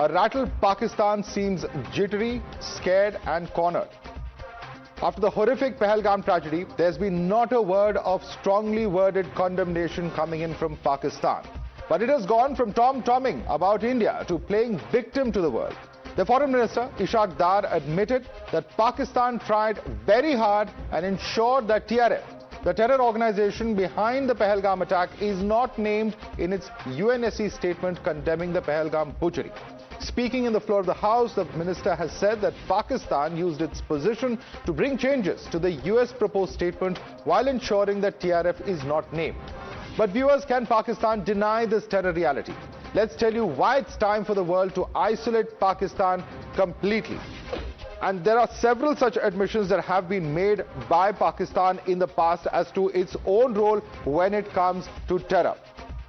A rattled Pakistan seems jittery, scared and cornered. After the horrific Pahalgam tragedy, there's been not a word of strongly worded condemnation coming in from Pakistan. But it has gone from tom-tomming about India to playing victim to the world. The Foreign Minister, Ishaq Dar, admitted that Pakistan tried very hard and ensured that TRF, the terror organization behind the Pahalgam attack, is not named in its UNSC statement condemning the Pahalgam butchery. Speaking in the floor of the House, the minister has said that Pakistan used its position to bring changes to the US proposed statement while ensuring that TRF is not named. But viewers, can Pakistan deny this terror reality? Let's tell you why it's time for the world to isolate Pakistan completely. And there are several such admissions that have been made by Pakistan in the past as to its own role when it comes to terror.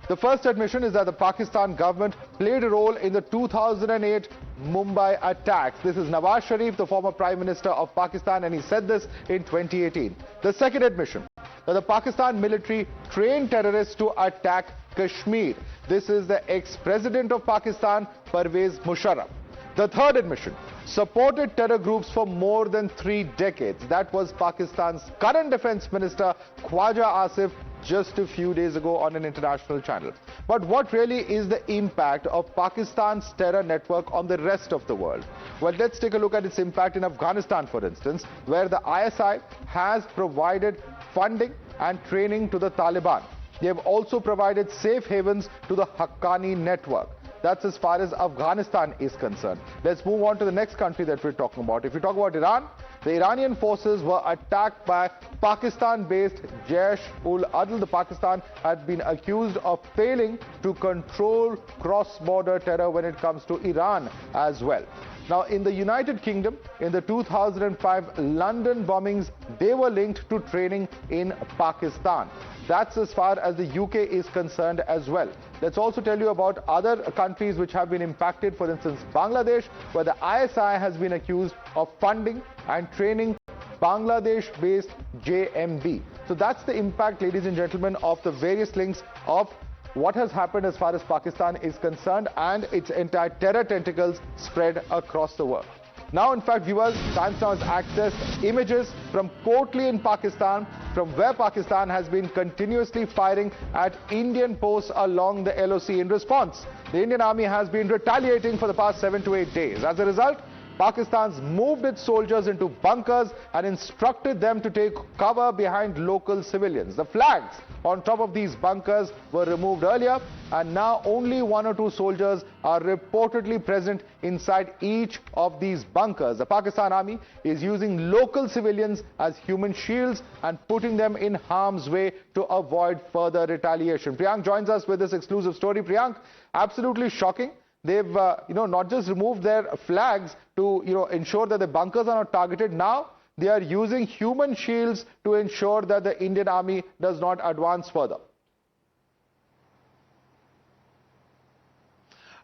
The first admission is that the Pakistan government played a role in the 2008 Mumbai attacks. This is Nawaz Sharif, the former Prime Minister of Pakistan, and he said this in 2018. The second admission, that the Pakistan military trained terrorists to attack Kashmir. This is the ex-president of Pakistan, Pervez Musharraf. The third admission, supported terror groups for more than 3 decades. That was Pakistan's current Defence Minister, Khwaja Asif, just a few days ago on an international channel. But what really is the impact of Pakistan's terror network on the rest of the world? Well, let's take a look at its impact in Afghanistan, for instance, where the ISI has provided funding and training to the Taliban. They have also provided safe havens to the Haqqani network. That's as far as Afghanistan is concerned. Let's move on to the next country that we're talking about. If we talk about Iran, the Iranian forces were attacked by Pakistan-based Jaish-ul-Adl. The Pakistan had been accused of failing to control cross-border terror when it comes to Iran as well. Now, in the United Kingdom, in the 2005 London bombings, they were linked to training in Pakistan. That's as far as the UK is concerned as well. Let's also tell you about other countries which have been impacted. For instance, Bangladesh, where the ISI has been accused of funding and training Bangladesh-based JMB. So that's the impact, ladies and gentlemen, of the various links of what has happened as far as Pakistan is concerned and its entire terror tentacles spread across the world. Now, in fact, viewers, Times Now has accessed images from Kotli in Pakistan, from where Pakistan has been continuously firing at Indian posts along the LOC. In response, the Indian Army has been retaliating for the past 7 to 8 days. As a result, Pakistan's moved its soldiers into bunkers and instructed them to take cover behind local civilians. The flags on top of these bunkers were removed earlier, and now only 1 or 2 soldiers are reportedly present inside each of these bunkers. The Pakistan Army is using local civilians as human shields and putting them in harm's way to avoid further retaliation. Priyank joins us with this exclusive story. Priyank, absolutely shocking. They've, not just removed their flags to, ensure that the bunkers are not targeted. Now they are using human shields to ensure that the Indian Army does not advance further.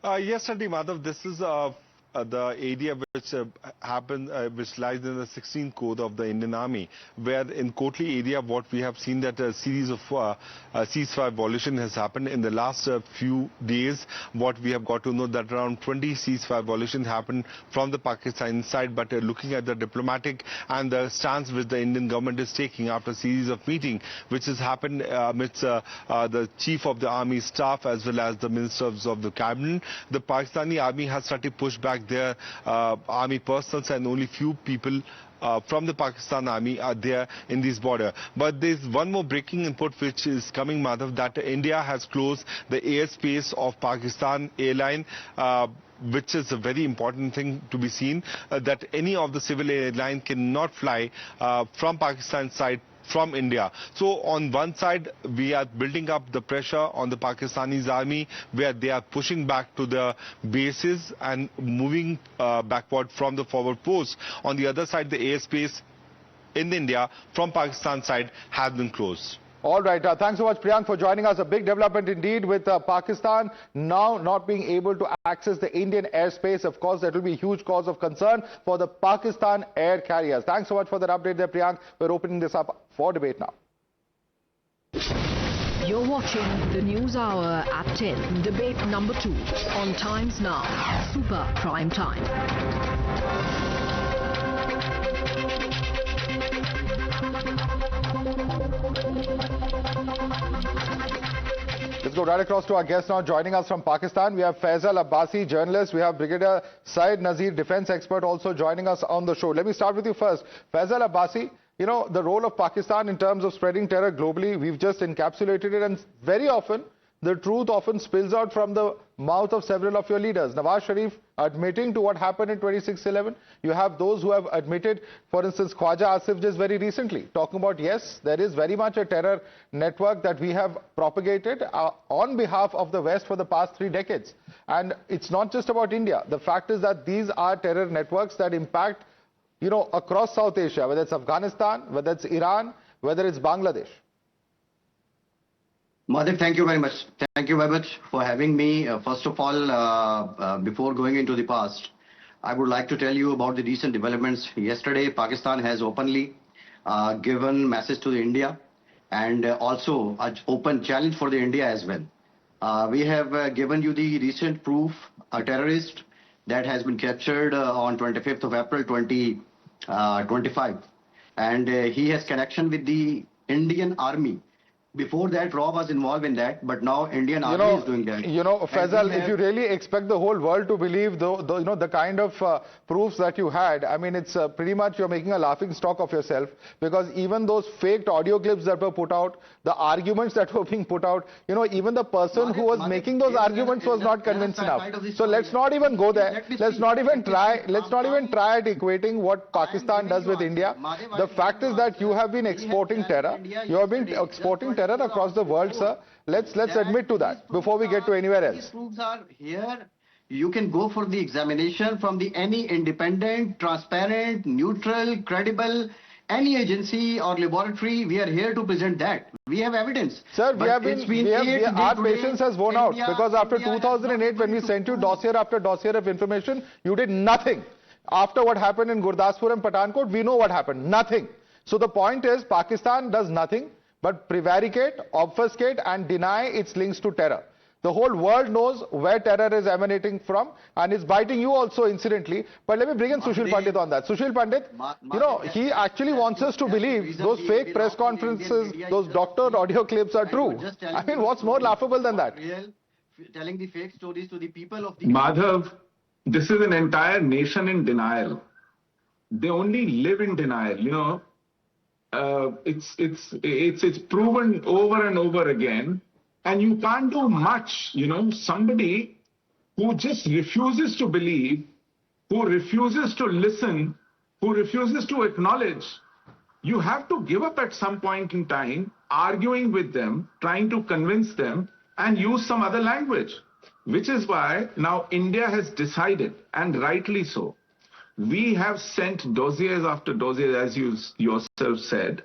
Yes, certainly, Madhav. This is the area which which lies in the 16th code of the Indian Army, where in Kotli area, what we have seen that a series of ceasefire violation has happened in the last few days. What we have got to know that around 20 ceasefire violations happened from the Pakistan side, but looking at the diplomatic and the stance which the Indian government is taking after a series of meetings, which has happened amidst the chief of the army staff as well as the ministers of the cabinet, the Pakistani army has started to push back their army personnel, and only few people from the Pakistan army are there in this border. But there's one more breaking input which is coming, Madhav, that India has closed the airspace of Pakistan airline, which is a very important thing to be seen, that any of the civil airline cannot fly from Pakistan side from India. So on one side, we are building up the pressure on the Pakistani army, where they are pushing back to the bases and moving backward from the forward posts. On the other side, the airspace in India from Pakistan side has been closed. All right. Thanks so much, Priyank, for joining us. A big development indeed with Pakistan now not being able to access the Indian airspace. Of course, that will be a huge cause of concern for the Pakistan air carriers. Thanks so much for that update there, Priyank. We're opening this up for debate now. You're watching the News Hour at 10. Debate number 2 on Times Now. Super Prime Time. Let's go right across to our guest now. Joining us from Pakistan, we have Faisal Abbasi, journalist. We have Brigadier Syed Nazir, defense expert, also joining us on the show. Let me start with you first. Faisal Abbasi, you know, the role of Pakistan in terms of spreading terror globally, we've just encapsulated it, and very often, the truth often spills out from the mouth of several of your leaders. Nawaz Sharif admitting to what happened in 26/11. You have those who have admitted, for instance, Khwaja Asif just very recently, talking about, yes, there is very much a terror network that we have propagated on behalf of the West for the past 3 decades. And it's not just about India. The fact is that these are terror networks that impact, you know, across South Asia, whether it's Afghanistan, whether it's Iran, whether it's Bangladesh. Madhav, thank you very much. Thank you very much for having me. First of all, before going into the past, I would like to tell you about the recent developments. Yesterday, Pakistan has openly given message to the India, and also an open challenge for the India as well. We have given you the recent proof, a terrorist that has been captured on 25th of April 2025, and he has connection with the Indian Army. Before that, RAW was involved in that, but now Indian Army is doing that. You know, Faisal, if you really expect the whole world to believe the kind of proofs that you had, I mean, it's pretty much you're making a laughing stock of yourself, because even those faked audio clips that were put out, the arguments that were being put out, you know, even the person who was making those arguments was not convinced enough. So let's not even go there. Let's not even try at equating what Pakistan does with India. The fact is that you have been exporting terror. You have been exporting terror across the world, sir. Let's admit to that before we get to anywhere else. These proofs are here. You can go for the examination from any independent, transparent, neutral, credible, any agency or laboratory. We are here to present that. We have evidence. Sir, our patience has worn out, because after 2008, when we sent you dossier after dossier of information, you did nothing. After what happened in Gurdaspur and Pathankot, we know what happened. Nothing. So the point is, Pakistan does nothing but prevaricate, obfuscate and deny its links to terror. The whole world knows where terror is emanating from, and it's biting you also, incidentally. But let me bring in Sushil Pandit on that. Sushil Pandit, you know, he actually wants us to believe those fake press conferences, those doctored audio clips are true. I mean, what's more laughable than that? Telling the fake stories to the people of the... Madhav, this is an entire nation in denial. They only live in denial, you know. It's proven over and over again, and you can't do much. You know, somebody who just refuses to believe, who refuses to listen, who refuses to acknowledge, you have to give up at some point in time, arguing with them, trying to convince them, and use some other language. Which is why now India has decided, and rightly so. We have sent dossiers after dossiers, as you yourself said.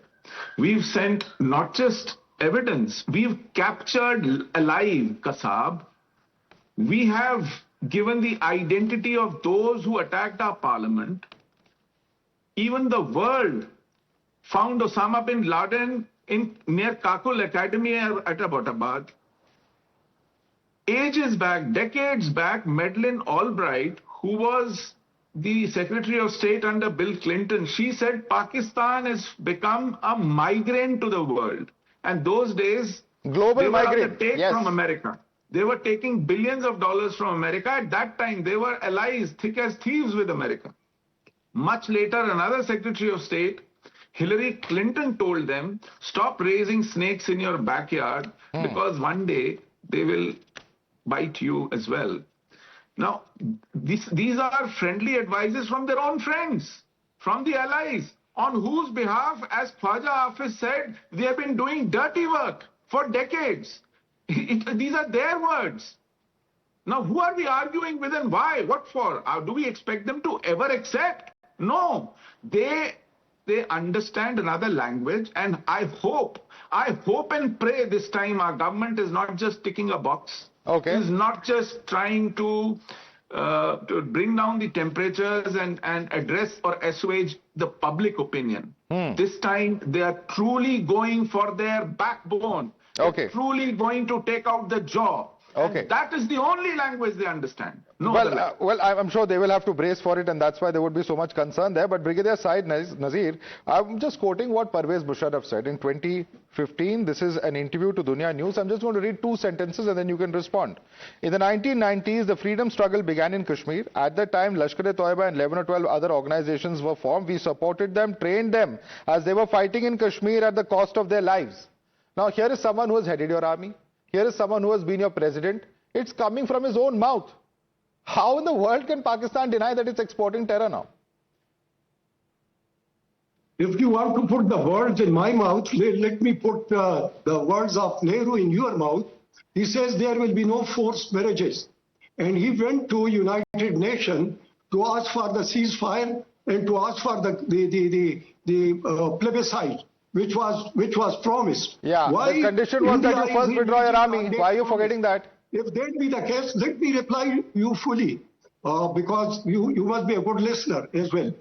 We've sent not just evidence, we've captured alive Kasab. We have given the identity of those who attacked our parliament. Even the world found Osama bin Laden near Kakul Academy at Abbottabad. Ages back, decades back, Madeleine Albright, who was the Secretary of State under Bill Clinton, she said Pakistan has become a migrant to the world. And those days, global migrant, yes, from America. They were taking billions of dollars from America. At that time, they were allies, thick as thieves with America. Much later, another Secretary of State, Hillary Clinton, told them, stop raising snakes in your backyard, because one day they will bite you as well. Now, these are friendly advices from their own friends, from the allies, on whose behalf, as Khwaja Hafiz said, they have been doing dirty work for decades. These are their words. Now, who are we arguing with and why? What for? Do we expect them to ever accept? No. They understand another language, and I hope and pray this time our government is not just ticking a box. Okay. Is not just trying to bring down the temperatures and address or assuage the public opinion. This time they are truly going for their backbone. Okay. truly going to take out the jaw. Okay. And that is the only language they understand. No other language. Well, I'm sure they will have to brace for it, and that's why there would be so much concern there. But Brigadier Syed Nazir, I'm just quoting what Parvez Musharraf said in 2015. This is an interview to Dunya News. I'm just going to read 2 sentences and then you can respond. In the 1990s, the freedom struggle began in Kashmir. At that time, Lashkar-e-Toiba and 11 or 12 other organizations were formed. We supported them, trained them as they were fighting in Kashmir at the cost of their lives. Now, here is someone who has headed your army. Here is someone who has been your president. It's coming from his own mouth. How in the world can Pakistan deny that it's exporting terror now? If you want to put the words in my mouth, let me put the words of Nehru in your mouth. He says there will be no forced marriages. And he went to United Nations to ask for the ceasefire and to ask for the plebiscite, which was promised. Yeah, the condition was that you first withdraw your army. Why are you forgetting that? If that be the case, let me reply you fully, because you must be a good listener as well.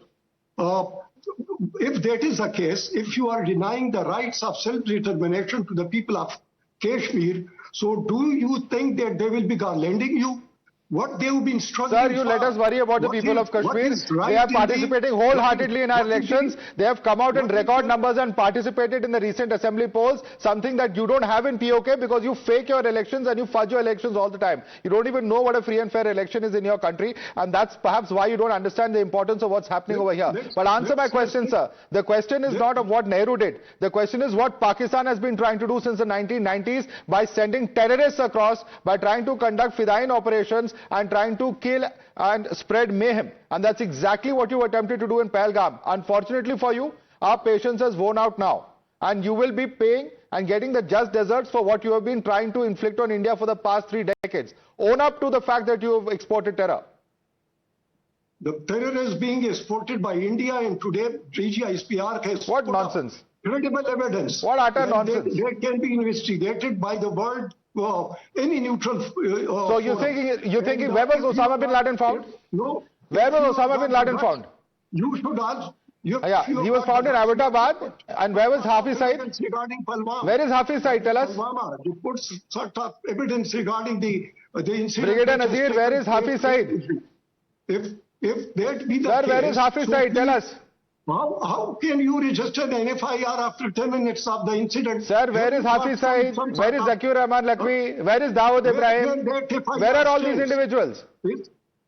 If that is the case, if you are denying the rights of self-determination to the people of Kashmir, so do you think that they will be garlanding you? What they have been struggling Sir, you let us worry about the people of Kashmir. They are participating wholeheartedly in our elections. They have come out in record numbers and participated in the recent assembly polls, something that you don't have in POK because you fake your elections and you fudge your elections all the time. You don't even know what a free and fair election is in your country, and that's perhaps why you don't understand the importance of what's happening over here. But answer my question, sir. The question is not of what Nehru did. The question is what Pakistan has been trying to do since the 1990s by sending terrorists across, by trying to conduct Fidain operations, and trying to kill and spread mayhem. And that's exactly what you attempted to do in Pahalgam. Unfortunately for you, our patience has worn out now. And you will be paying and getting the just deserts for what you have been trying to inflict on India for the past 3 decades. Own up to the fact that you have exported terror. The terror is being exported by India, and today DGISPR has What nonsense? Credible evidence. What utter nonsense? That can be investigated by the world. Any neutral. So you're thinking where was Osama bin Laden found? No. Where was Osama bin Laden found? You should ask. Yeah, he was found in Abbottabad. And where was Hafiz Saeed? Regarding Pulwama. Where is Hafiz Saeed? Tell us. Pulwama. You put sort of evidence regarding the incident. Brigadier Nazir, where is Hafiz Saeed? If that be the Sir, case, where is Hafiz Saeed? Tell us. How can you register an FIR after 10 minutes of the incident? Sir, where is Hafiz Saeed? Where is Zakir Rahman Lakwi? Where is Dawood Ibrahim? Where are all these individuals?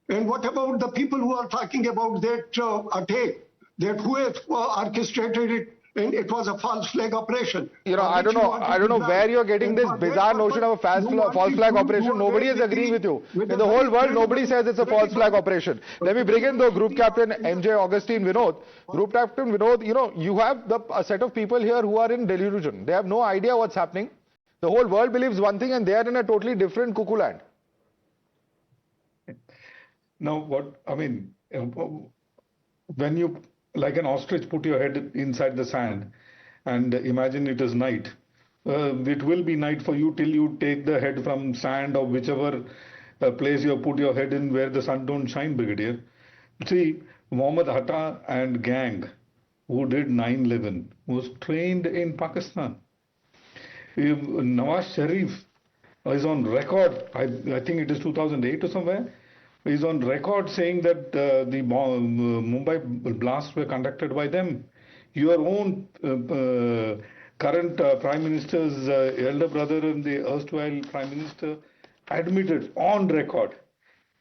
And what about the people who are talking about that attack? That who has orchestrated it, and it was a false flag operation. You know, I don't know where you're getting this bizarre notion of a false flag operation. Nobody is agreeing with you. In the whole world, nobody says it's a false flag operation. Let me bring in the Group Captain MJ Augustine Vinod. Group Captain Vinod, you know, you have a set of people here who are in delusion. They have no idea what's happening. The whole world believes one thing and they are in a totally different cuckoo land. Now, when you, like an ostrich, put your head inside the sand and imagine it is night. It will be night for you till you take the head from sand or whichever place you put your head in where the sun don't shine, Brigadier. See, Mohammed Hatta and gang who did 9/11 was trained in Pakistan. Nawaz Sharif is on record, I think it is 2008 or somewhere, is on record saying that the Mumbai blasts were conducted by them. Your own current Prime Minister's elder brother and the erstwhile Prime Minister admitted on record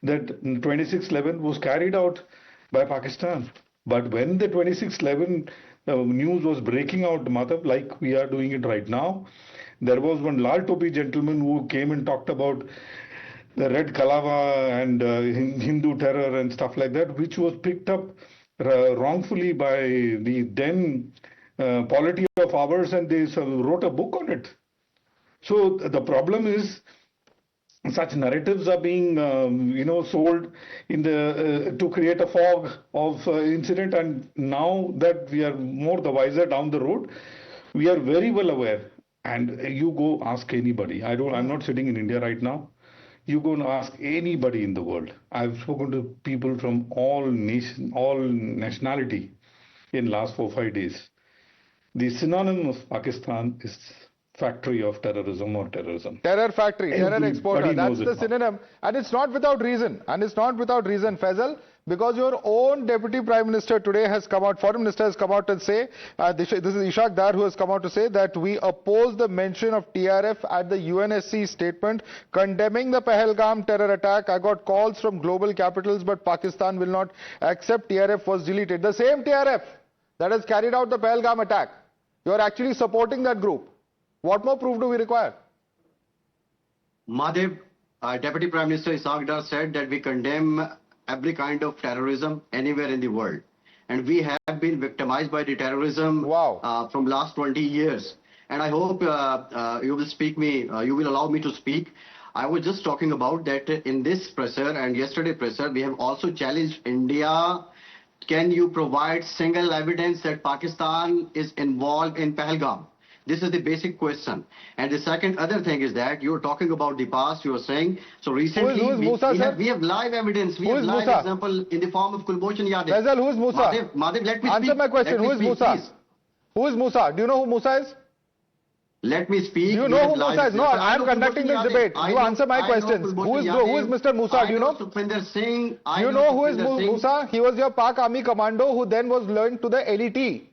that 26/11 was carried out by Pakistan. But when the 26/11 news was breaking out, Madhav, like we are doing it right now, there was one Lal Topi gentleman who came and talked about the Red Kalava and Hindu terror and stuff like that, which was picked up wrongfully by the then polity of ours, and they wrote a book on it. So the problem is such narratives are being sold in the to create a fog of incident, and now that we are more the wiser down the road, we are very well aware. And you go ask anybody. I'm not sitting in India right now. You go and ask anybody in the world. I've spoken to people from all nationality in last 4-5 days. The synonym of Pakistan is factory of terrorism or terrorism. Terror factory, terror exporter. That's the knows it now. synonym. And it's not without reason. And it's not without reason, Faisal, because your own Deputy Prime Minister today has come out, Foreign Minister has come out and say, this is Ishaq Dar who has come out to say that we oppose the mention of TRF at the UNSC statement condemning the Pahalgam terror attack. I got calls from global capitals, but Pakistan will not accept TRF was deleted. The same TRF that has carried out the Pahalgam attack. You are actually supporting that group. What more proof do we require? Madhav, Deputy Prime Minister Ishaq Dar said that we condemn every kind of terrorism anywhere in the world. And we have been victimized by the terrorism from last 20 years. And I hope you will allow me to speak. I was just talking about that in this presser and yesterday presser, we have also challenged India. Can you provide single evidence that Pakistan is involved in Pahalgam? This is the basic question. And the second other thing is that you're talking about the past, you were saying. So recently, who is Musa, we have live evidence. We who have is live Musa? example in the form of Kulbhushan Yadav. Faisal, who is Musa? Madhav, let me Answer speak. my question. Who is Musa? Please. Who is Musa? Do you know who Musa is? Let me speak. Do you know who Musa is? No, I am conducting this debate. You answer my questions. Who is Mr. Musa? Do you know? Sukhvinder Singh. You know who is Musa? He was your Pak Army commando who then was learned to the LET.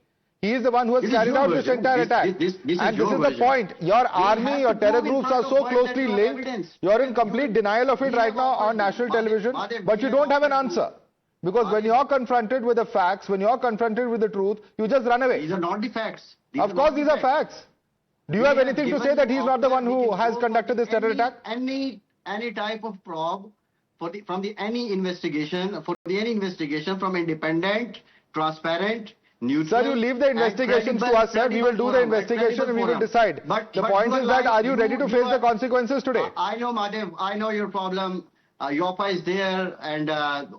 He is the one who has carried out this entire attack. This is the point. Your army, your terror groups are so closely linked. You're in complete denial of it right now on national television. But you don't have an answer. Because when you're confronted with the facts, when you're confronted with the truth, you just run away. These are not the facts. Of course, these are facts. Do you have anything to say that he's not the one who has conducted this terror attack? Any type of probe from any investigation from independent, transparent, neutral. Sir, you leave the investigations to us, sir. We will do the investigation and we will decide. The point is that are you ready to face the consequences today? I know, Madhav. I know your problem. Yopa is there, and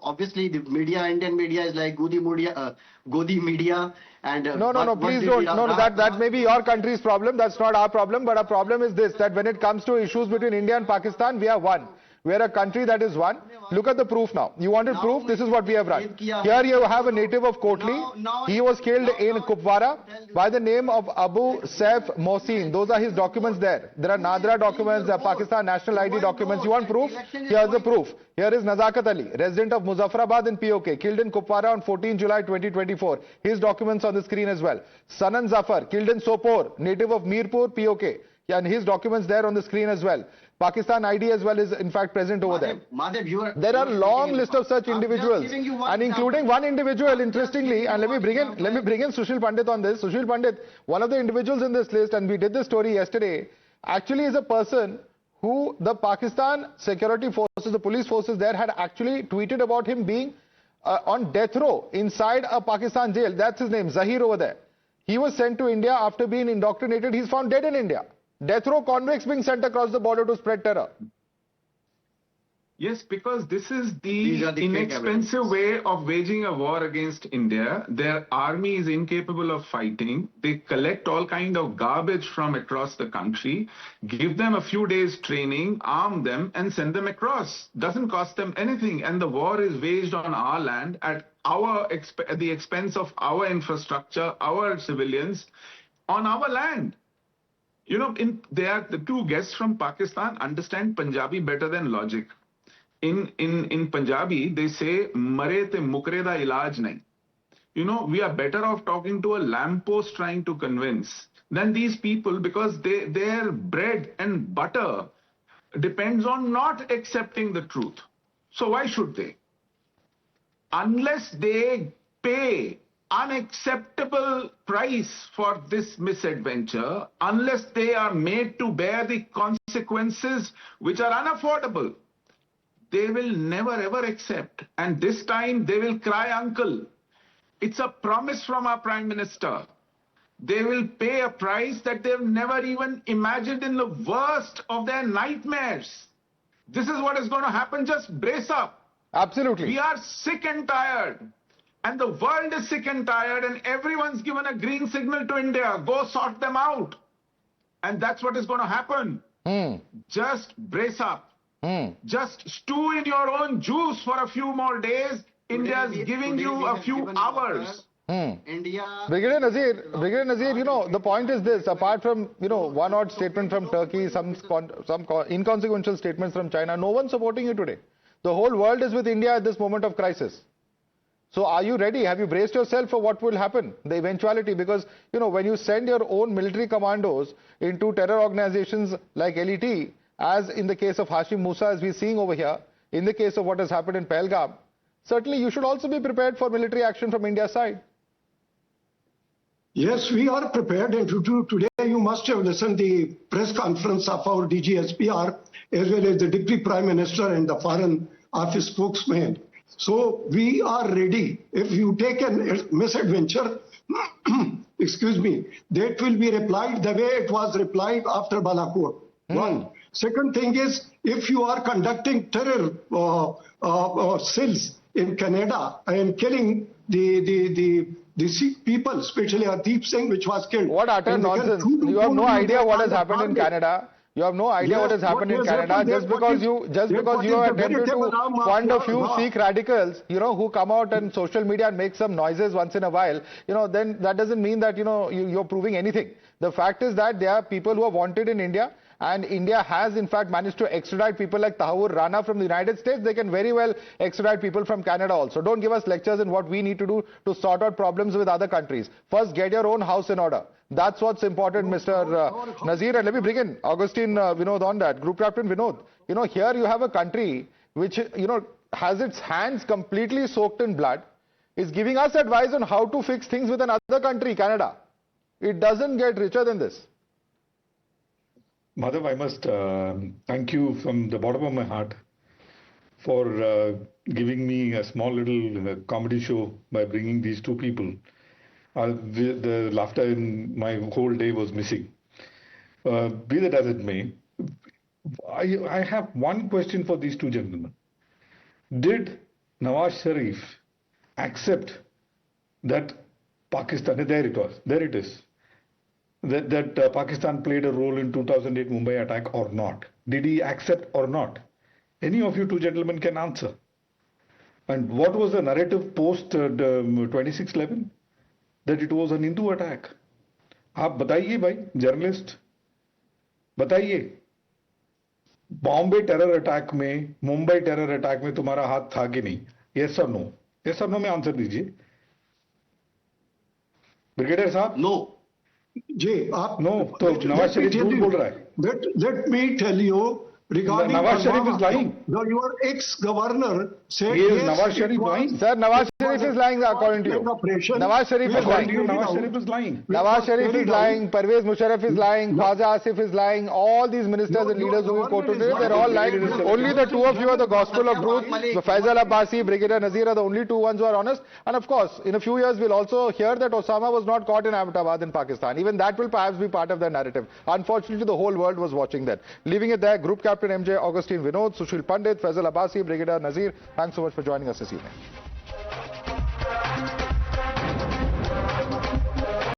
obviously the media, Indian media is like Godi media. And no, please don't. No, that may be your country's problem. That's not our problem. But our problem is this: that when it comes to issues between India and Pakistan, we are one. We are a country that is one. Look at the proof now. You wanted proof? This is what we have run. Here you have a native of Kotli. He was killed in Kupwara by the name of Abu Saif Mohsin. Those are his documents there. There are Nadra documents, there are Pakistan national ID documents. You want proof? Here's the proof. Here is Nazakat Ali, resident of Muzaffarabad in POK, killed in Kupwara on 14 July 2024. His documents on the screen as well. Sanan Zafar, killed in Sopore, native of Mirpur, POK. Yeah, and his documents there on the screen as well. Pakistan ID as well is in fact present over there. There are a long list of such individuals, and including one individual, interestingly, and let me bring in Sushil Pandit on this. Sushil Pandit, one of the individuals in this list, and we did this story yesterday, actually is a person who the Pakistan security forces, the police forces there had actually tweeted about him being on death row inside a Pakistan jail. That's his name, Zahir over there. He was sent to India after being indoctrinated. He's found dead in India. Death row convicts being sent across the border to spread terror. Yes, because this is the inexpensive way of waging a war against India. Their army is incapable of fighting. They collect all kind of garbage from across the country, give them a few days training, arm them and send them across. Doesn't cost them anything. And the war is waged on our land at the expense of our infrastructure, our civilians, on our land. You know, the two guests from Pakistan understand Punjabi better than logic. In Punjabi, they say, "Mare te mukre da ilaj nahi." You know, we are better off talking to a lamppost trying to convince than these people, because their bread and butter depends on not accepting the truth. So why should they? Unless they pay unacceptable price for this misadventure, unless they are made to bear the consequences which are unaffordable, they will never ever accept. And this time they will cry uncle. It's a promise from our Prime Minister. They will pay a price that they've never even imagined in the worst of their nightmares. This is what is going to happen. Just brace up. Absolutely. We are sick and tired. And the world is sick and tired, and everyone's given a green signal to India. Go sort them out. And that's what is going to happen. Just brace up. Just stew in your own juice for a few more days. India's giving you a few hours. India... Brigadier Nazir, the point is this, apart from, one odd statement from Turkey, some inconsequential statements from China, no one's supporting you today. The whole world is with India at this moment of crisis. So are you ready? Have you braced yourself for what will happen, the eventuality? Because, when you send your own military commandos into terror organizations like LET, as in the case of Hashim Musa, as we're seeing over here, in the case of what has happened in Pahalgam, certainly you should also be prepared for military action from India's side. Yes, we are prepared. And today you must have listened to the press conference of our DGSPR, as well as the Deputy Prime Minister and the Foreign Office spokesman. So we are ready. If you take a misadventure, excuse me, that will be replied the way it was replied after Balakot. One. Second thing is, if you are conducting terror cells in Canada and killing the Sikh people, especially Hardeep Singh, which was killed. What utter nonsense. You have no idea what has happened in Canada. You have no idea what has happened in Canada just because you have attempted to fund a few Sikh radicals, who come out on social media and make some noises once in a while, then that doesn't mean that, you're proving anything. The fact is that there are people who are wanted in India, and India has in fact managed to extradite people like Tahawur Rana from the United States. They can very well extradite people from Canada also. Don't give us lectures in what we need to do to sort out problems with other countries. First, get your own house in order. That's what's important, Mr. Nazir. And let me bring in Augustine Vinod on that. Group Captain Vinod, here you have a country which, has its hands completely soaked in blood, is giving us advice on how to fix things with another country, Canada. It doesn't get richer than this. Madhav, I must thank you from the bottom of my heart for giving me a small little comedy show by bringing these two people. The laughter in my whole day was missing. Be that as it may, I have one question for these two gentlemen. Did Nawaz Sharif accept that Pakistan, there it is, that Pakistan played a role in 2008 Mumbai attack or not? Did he accept or not? Any of you two gentlemen can answer. And what was the narrative post 26/11? That it was an Hindu attack. आप बताइए भाई, journalist बताइए, Bombay terror attack में, Mumbai terror attack में तुम्हारा हाथ था कि नहीं? Yes or no? Yes or no में आंसर दीजिए. ब्रिगेडियर साहब, नो जी, आप नो, तो नवाज शरीफ झूठ बोल रहा है. Let me tell you regarding Nawaz Sharif is lying. Your ex-governor said Yes, yes, Nawaz Sharif lying. Sir, Nawaz Sharif is lying according to you. Nawaz Sharif is lying. Nawaz Sharif is lying. Nawaz Sharif is lying. Pervez Musharraf is lying. Khwaja Asif is lying. All these ministers and leaders who we quoted today, they're all lying. Only the two of you are the gospel of truth. The Faisal Abbasi, Brigadier Nazir are the only two ones who are honest. And of course, in a few years, we'll also hear that Osama was not caught in Ahmedabad in Pakistan. Even that will perhaps be part of the narrative. Unfortunately, the whole world was watching that. Leaving it there, Group Captain MJ, Augustine Vinod, Sushil Pandit, Faisal Abbasi, Brigadier Nazir, thanks so much for joining us this evening.